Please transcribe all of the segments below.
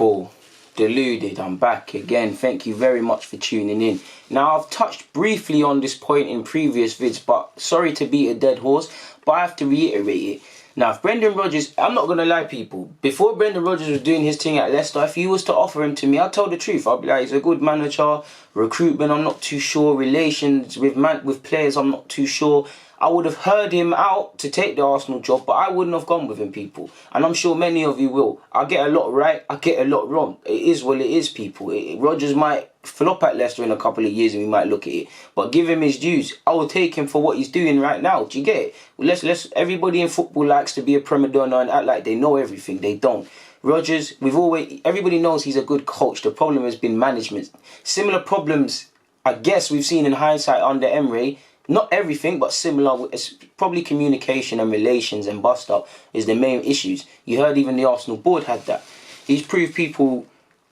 Liverpool, Deluded, I'm back again. Thank you very much for tuning in. Now, I've touched briefly on this point in previous vids, but sorry to beat a dead horse, but I have to reiterate it. Now, if Brendan Rodgers, I'm not going to lie, people, before Brendan Rodgers was doing his thing at Leicester, if he was to offer him to me, I'd tell the truth. I'd be like, he's a good manager. Recruitment, I'm not too sure. Relations with players, I'm not too sure. I would have heard him out to take the Arsenal job, but I wouldn't have gone with him, people. And I'm sure many of you will. I get a lot right, I get a lot wrong. It is what it is, people. Rodgers might flop at Leicester in a couple of years and we might look at it. But give him his dues. I will take him for what he's doing right now. Do you get it? Let's everybody in football likes to be a prima donna and act like they know everything. They don't. Rodgers, everybody knows he's a good coach. The problem has been management. Similar problems, I guess, we've seen in hindsight under Emery. Not everything, but similar. It's probably communication and relations and bust up is the main issues. You heard even the Arsenal board had that. He's proved people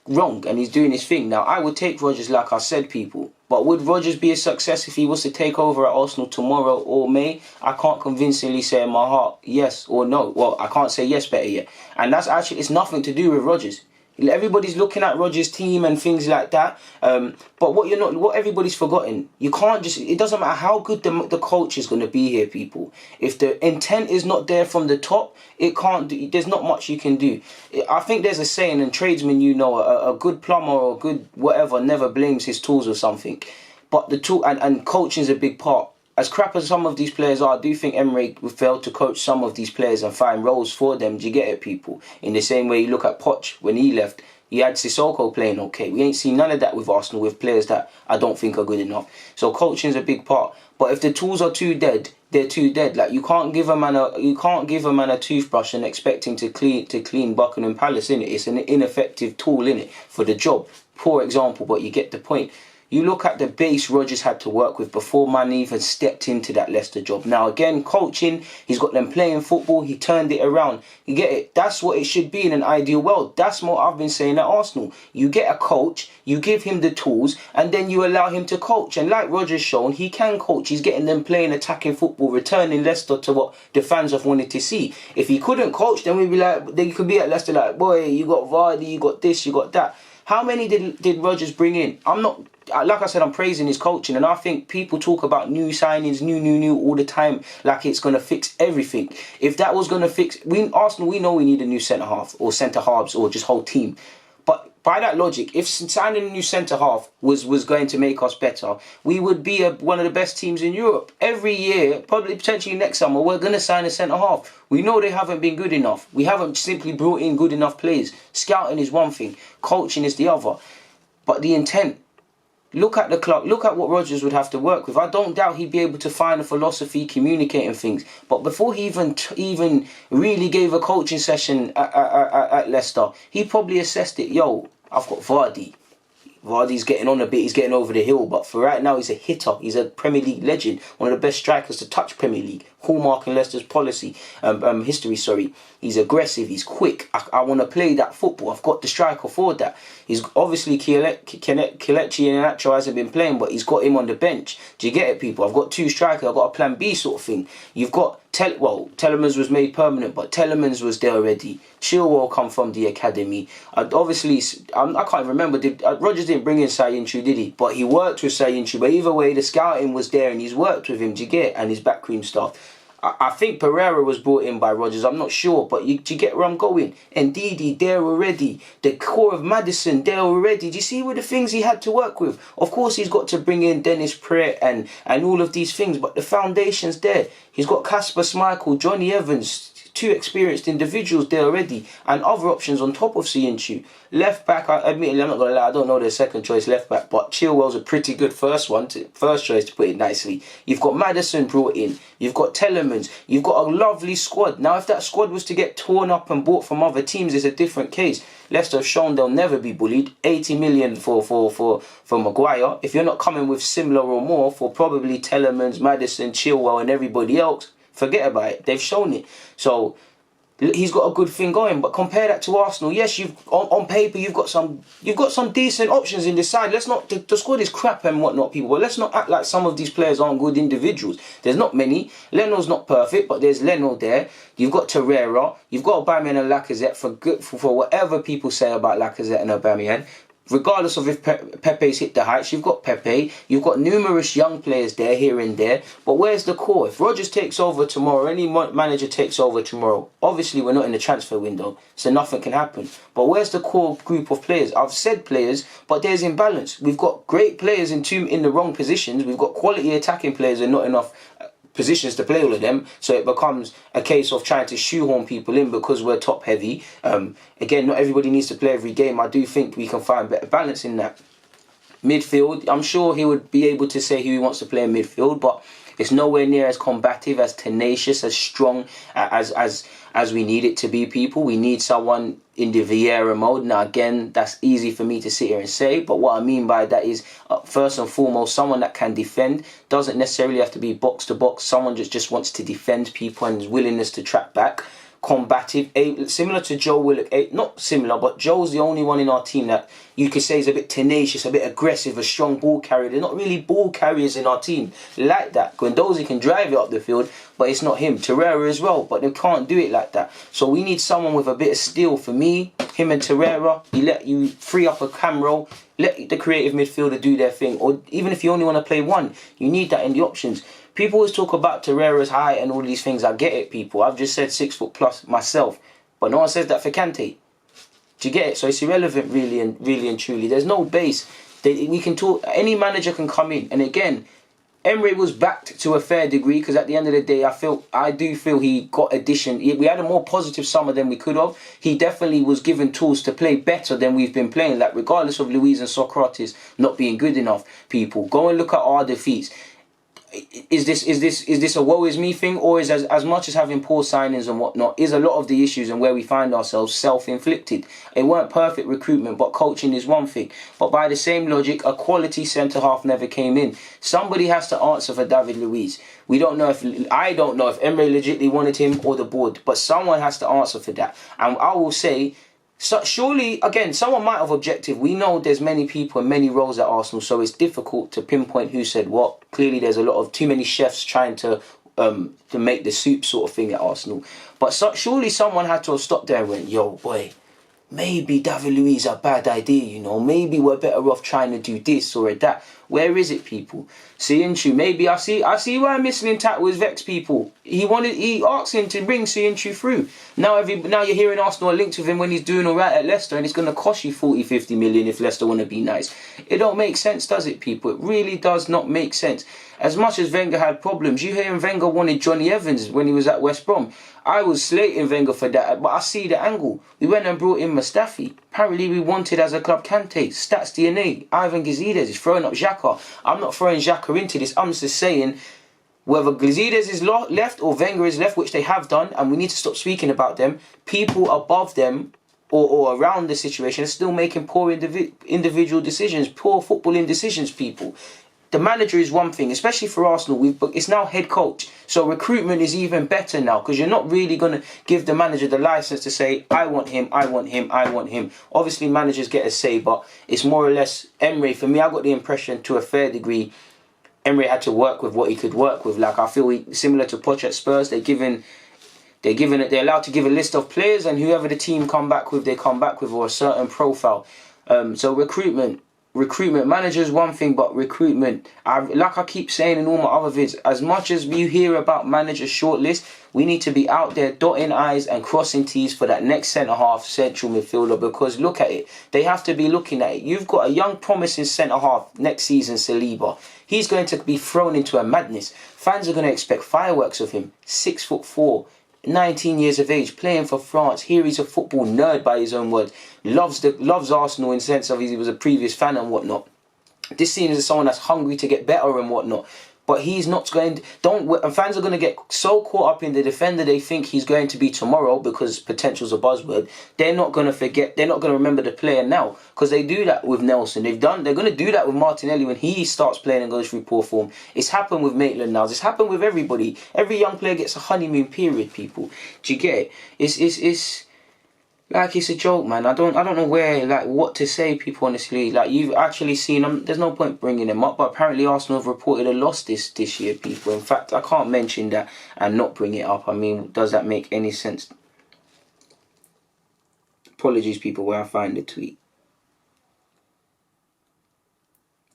wrong and he's doing his thing. Now, I would take Rodgers, like I said, people. But would Rodgers be a success if he was to take over at Arsenal tomorrow or May? I can't convincingly say in my heart yes or no. Well, I can't say yes better yet. And that's actually, it's nothing to do with Rodgers. Everybody's looking at Rodgers' team and things like that. But what everybody's forgotten, you can't just, it doesn't matter how good the coach is going to be here, people. If the intent is not there from the top, it can't do, there's not much you can do. I think there's a saying in tradesmen, a good plumber or a good whatever never blames his tools or something. But the tool and coaching is a big part. As crap as some of these players are, I do think Emery failed to coach some of these players and find roles for them. Do you get it, people? In the same way you look at Poch, when he left, he had Sissoko playing okay. We ain't seen none of that with Arsenal, with players that I don't think are good enough. So coaching's a big part. But if the tools are too dead, they're too dead. Like you can't give a man a toothbrush and expect him to clean Buckingham Palace, innit? It's an ineffective tool, innit, for the job. Poor example, but you get the point. You look at the base Rodgers had to work with before man even stepped into that Leicester job. Now again, coaching, he's got them playing football, he turned it around. You get it? That's what it should be in an ideal world. That's what I've been saying at Arsenal. You get a coach, you give him the tools, and then you allow him to coach. And like Rodgers shown, he can coach. He's getting them playing attacking football, returning Leicester to what the fans have wanted to see. If he couldn't coach, then we'd be like, they could be at Leicester like, boy, you got Vardy, you got this, you got that. How many did Rodgers bring in? Like I said, I'm praising his coaching, and I think people talk about new signings, new all the time, like it's going to fix everything. If that was going to fix, Arsenal, we know we need a new centre-half, or centre-halves, or just whole team. But by that logic, if signing a new centre-half was going to make us better, we would be one of the best teams in Europe. Every year, probably potentially next summer, we're going to sign a centre-half. We know they haven't been good enough. We haven't simply brought in good enough players. Scouting is one thing, coaching is the other. But the intent, look at the club, look at what Rodgers would have to work with. I don't doubt he'd be able to find a philosophy, communicating things. But before he even really gave a coaching session at Leicester, he probably assessed it. Yo, I've got Vardy. Vardy's getting on a bit, he's getting over the hill, but for right now he's a hitter, he's a Premier League legend, one of the best strikers to touch Premier League, hallmark in Leicester's history. He's aggressive, he's quick, I want to play that football, I've got the striker for that. He's obviously Kelechi and Nacho hasn't been playing, but he's got him on the bench. Do you get it, people? I've got two strikers, I've got a plan B sort of thing. You've got Telemans was made permanent, but Telemans was there already. Chilwell come from the academy. I can't remember. Rodgers didn't bring in Sayinchu, did he? But he worked with Sayinchu. But either way, the scouting was there, and he's worked with him. Do you get it? And his backroom staff. I think Pereira was brought in by Rodgers. I'm not sure, but do you get where I'm going? And Ndidi there already. The core of Maddison there already. Do you see what the things he had to work with? Of course, he's got to bring in Dennis Praet and all of these things, but the foundation's there. He's got Kasper Schmeichel, Johnny Evans, two experienced individuals there already, and other options on top of Sayinchu. Left back, admittedly, I'm not going to lie, I don't know their second choice left back, but Chilwell's a pretty good first choice to put it nicely. You've got Maddison brought in, you've got Telemans, you've got a lovely squad. Now, if that squad was to get torn up and bought from other teams, it's a different case. Leicester have shown they'll never be bullied. 80 million for Maguire. If you're not coming with similar or more for probably Telemans, Maddison, Chilwell and everybody else, forget about it. They've shown it. So he's got a good thing going. But compare that to Arsenal. Yes, you've on paper you've got some decent options in this side. Let's not the squad is crap and whatnot, people. But let's not act like some of these players aren't good individuals. There's not many. Leno's not perfect, but there's Leno there. You've got Torreira. You've got Aubameyang and Lacazette for whatever people say about Lacazette and Aubameyang. Regardless of if Pepe's hit the heights, you've got Pepe, you've got numerous young players there, here and there. But where's the core? If Rodgers takes over tomorrow, any manager takes over tomorrow, obviously we're not in the transfer window, so nothing can happen. But where's the core group of players? I've said players, but there's imbalance. We've got great players in the wrong positions. We've got quality attacking players and not enough positions to play all of them, so it becomes a case of trying to shoehorn people in because we're top heavy. Again, not everybody needs to play every game. I do think we can find better balance in that. Midfield, I'm sure he would be able to say who he wants to play in midfield, but it's nowhere near as combative, as tenacious, as strong as we need it to be, people. We need someone in the Vieira mode. Now, again, that's easy for me to sit here and say, but what I mean by that is, first and foremost, someone that can defend. Doesn't necessarily have to be box to box. Someone just wants to defend people and has willingness to track back. Combative, similar to Joe Willock. Not similar, but Joe's the only one in our team that you could say is a bit tenacious, a bit aggressive, a strong ball carrier. They're not really ball carriers in our team like that. Guendouzi can drive it up the field, but it's not him. Torreira as well, but they can't do it like that. So we need someone with a bit of steel. For me, him and Torreira, you free up a Camero, let the creative midfielder do their thing. Or even if you only want to play one, you need that in the options. People always talk about Torreira's height and all these things. I get it, people. I've just said 6 foot plus myself. But no one says that for Kante. Do you get it? So it's irrelevant, really and truly. There's no base. We can talk. Any manager can come in. And again, Emery was backed to a fair degree because at the end of the day, I do feel he got addition. We had a more positive summer than we could have. He definitely was given tools to play better than we've been playing. Like regardless of Luiz and Socrates not being good enough, people go and look at our defeats. Is this a woe is me thing, or is as much as having poor signings and whatnot, is a lot of the issues and where we find ourselves self-inflicted? It weren't perfect recruitment, but coaching is one thing. But by the same logic, a quality centre half never came in. Somebody has to answer for David Luiz. I don't know if Emery legitimately wanted him or the board, but someone has to answer for that. And I will say, so surely, again, someone might have objective. We know there's many people and many roles at Arsenal, so it's difficult to pinpoint who said what. Clearly, there's a lot of too many chefs trying to make the soup sort of thing at Arsenal. But surely someone had to have stopped there and went, yo, boy, maybe David Luiz a bad idea, you know. Maybe we're better off trying to do this or that. Where is it, people? Sienchu, maybe I see why Michelin Tat was vexed, people. He asked him to bring Sienchu through. Now you're hearing Arsenal are linked with him when he's doing all right at Leicester, and it's going to cost you 40-50 million if Leicester want to be nice. It don't make sense, does it, people? It really does not make sense. As much as Wenger had problems, you hear Wenger wanted Johnny Evans when he was at West Brom. I was slating Wenger for that, but I see the angle. We went and brought in Mustafi. Apparently we wanted as a club Kante, Stats DNA, Ivan Gazidez is throwing up Xhaka. I'm not throwing Xhaka into this. I'm just saying whether Gazidez is left or Wenger is left, which they have done, and we need to stop speaking about them. People above them or around the situation are still making poor individual decisions, poor footballing decisions, people. The manager is one thing, especially for Arsenal. It's now head coach. So recruitment is even better now because you're not really going to give the manager the license to say, I want him, I want him, I want him. Obviously, managers get a say, but it's more or less Emery. For me, I got the impression to a fair degree, Emery had to work with what he could work with. Like I feel similar to Poch at Spurs, they're allowed to give a list of players, and whoever the team come back with, they come back with, or a certain profile. So recruitment, managers one thing, but recruitment, like I keep saying in all my other vids, as much as you hear about managers shortlist, we need to be out there dotting I's and crossing T's for that next centre-half central midfielder, because look at it, they have to be looking at it. You've got a young promising centre-half next season, Saliba. He's going to be thrown into a madness. Fans are going to expect fireworks of him. 6'4", 19 years of age, playing for France. Here he's a football nerd by his own words. Loves Arsenal in the sense of he was a previous fan and whatnot. This seems as someone that's hungry to get better and whatnot. But he's not going to, fans are going to get so caught up in the defender they think he's going to be tomorrow, because potential's a buzzword. They're not going to forget, they're not going to remember the player now, because they do that with Nelson. They're going to do that with Martinelli when he starts playing and goes through poor form. It's happened with Maitland now. It's happened with everybody. Every young player gets a honeymoon period, people. Do you get it? It's like, it's a joke, man. I don't know where, like, what to say, people, honestly. Like, you've actually seen them. There's no point bringing them up, but apparently Arsenal have reported a loss this year, people. In fact, I can't mention that and not bring it up. I mean, does that make any sense? Apologies, people, where I find the tweet.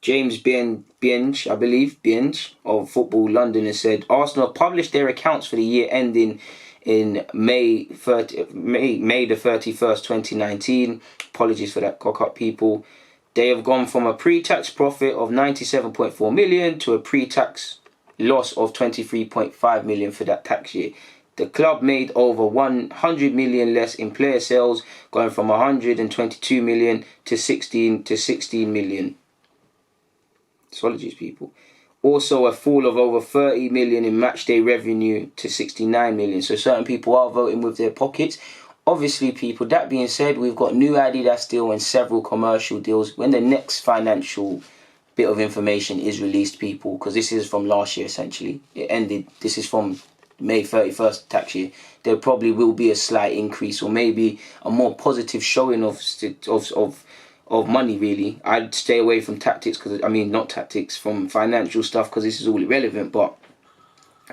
James Bienge, I believe, Bienge, of Football London, has said, Arsenal have published their accounts for the year ending in May the 31st, 2019. Apologies for that, cock up, people. They have gone from a pre-tax profit of 97.4 million to a pre-tax loss of 23.5 million for that tax year. The club made over 100 million less in player sales, going from 122 million to 16 million. Apologies, people. Also, a fall of over 30 million in matchday revenue to 69 million. So certain people are voting with their pockets. Obviously, people, that being said, we've got new Adidas deal and several commercial deals. When the next financial bit of information is released, people, because this is from last year, essentially. It ended, this is from May 31st tax year. There probably will be a slight increase, or maybe a more positive showing of money, really. I'd stay away from tactics, from financial stuff, because this is all irrelevant. But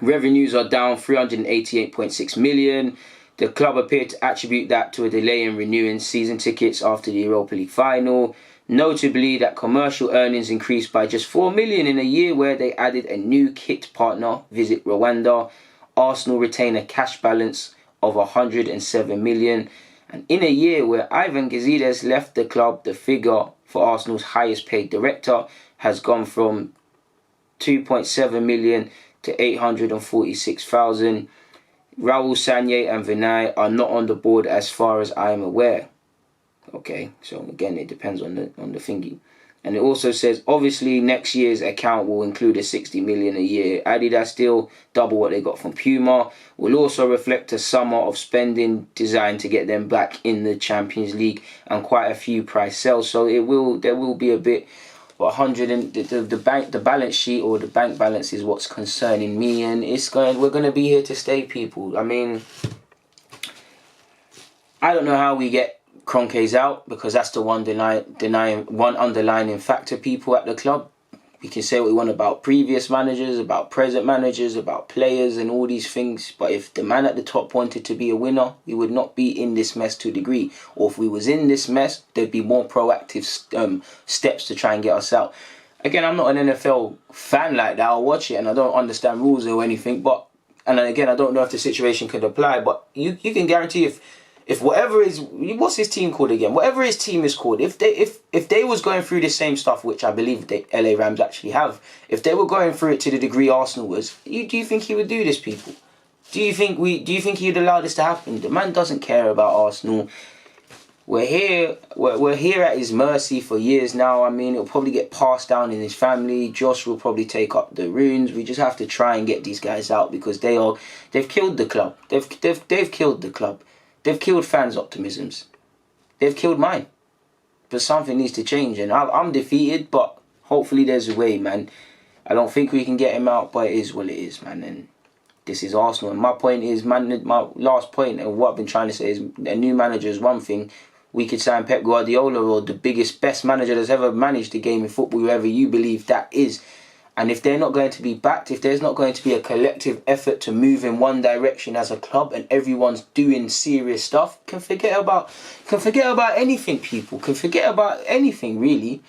revenues are down 388.6 million. The club appeared to attribute that to a delay in renewing season tickets after the Europa League final. Notably, that commercial earnings increased by just 4 million in a year where they added a new kit partner, Visit Rwanda. Arsenal retain a cash balance of 107 million. And in a year where Ivan Gazidis left the club, the figure for Arsenal's highest paid director has gone from 2.7 million to 846,000. Raul Sanye and Vinay are not on the board as far as I am aware. Okay, so again, it depends on the thingy. And it also says, obviously, next year's account will include a 60 million a year Adidas deal, double what they got from Puma. Will also reflect a summer of spending designed to get them back in the Champions League and quite a few price sales. So there will be a bit. But 100 and the balance sheet, or the bank balance, is what's concerning me, and we're going to be here to stay, people. I mean, I don't know how we get Kroenke's out, because that's the one underlining factor, people, at the club. We can say what we want about previous managers, about present managers, about players and all these things, but if the man at the top wanted to be a winner, we would not be in this mess to a degree. Or if we was in this mess, there'd be more proactive steps to try and get us out. Again, I'm not an NFL fan like that. I'll watch it and I don't understand rules or anything, but, and again, I don't know if the situation could apply, but you can guarantee if whatever is, what's his team called again? Whatever his team is called, if they was going through the same stuff, which I believe the LA Rams actually have, if they were going through it to the degree Arsenal was, do you think he would do this, people? Do you think he'd allow this to happen? The man doesn't care about Arsenal. We're here at his mercy for years now. I mean, it'll probably get passed down in his family. Josh will probably take up the runes. We just have to try and get these guys out, because they've killed the club. They've killed the club. They've killed fans' optimisms. They've killed mine. But something needs to change, and I'm defeated, but hopefully there's a way, man. I don't think we can get him out, but it is what it is, man. And this is Arsenal. And my point is, man, my last point and what I've been trying to say is, a new manager is one thing. We could sign Pep Guardiola, or the best manager that's ever managed the game in football, whoever you believe that is. And if they're not going to be backed, if there's not going to be a collective effort to move in one direction as a club, and everyone's doing serious stuff, can forget about anything, people. Can forget about anything, really.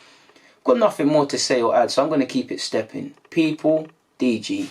Got nothing more to say or add, so I'm going to keep it stepping. People, DG.